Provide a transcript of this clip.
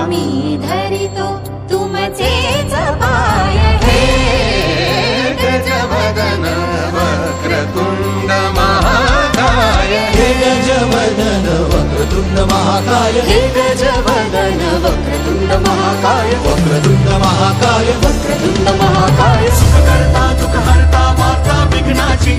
आम्ही धरितो तुमचेच पाय हे गजवदन वक्रतुंड महाकाय हे गजवदन वक्रतुंड महाकाय हे गजवदन वक्रतुंड महाकाय वक्रतुंड महाकाय वक्रतुंड महाकाय सुखकर्ता दुःखहर्ता माता विघ्नाची